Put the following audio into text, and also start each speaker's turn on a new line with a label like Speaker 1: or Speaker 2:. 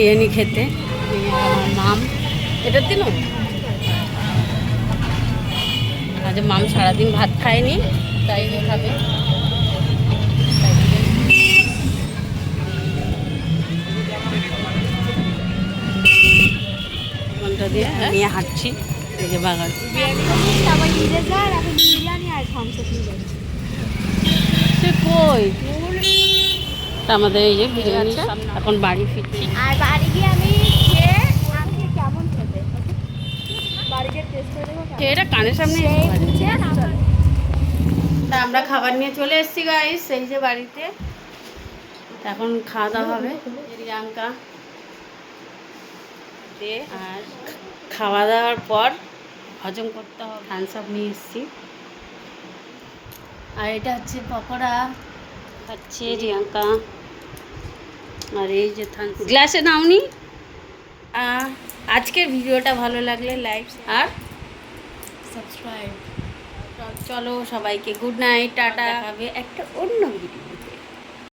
Speaker 1: বিরিয়ানি খেতে। আমার মাম এটা দিন আজ মাম সারাদিন ভাত খায়নি, তাই খাবে। মনটা দিয়ে নিয়ে হাঁটছি এই যে বাগান। সে কই আমাদের এই যে বিরিয়ানি এখন বাড়ি ফিরছি।
Speaker 2: আর বাড়ি গিয়ে আমি খেয়ে কেমন খেতে
Speaker 1: এটা কানের সামনে তা আমরা খাবার নিয়ে চলে এসেছি গাইস এই যে বাড়িতে। এখন খাওয়া দাওয়া হবে রিয়াঙ্কা আর খাওয়া দাওয়ার পর হজম করতে হবে। থামস আপ নিয়ে এসেছি আর এটা হচ্ছে পকোড়া খাচ্ছে রিয়াঙ্কা। আর এই যে থামস গ্লাসে নাওনি। আজকের ভিডিওটা ভালো লাগলে লাইক আর সাবস্ক্রাইব। চলো সবাইকে গুড নাইট, টাটা। হবে একটা অন্য ভিডিও।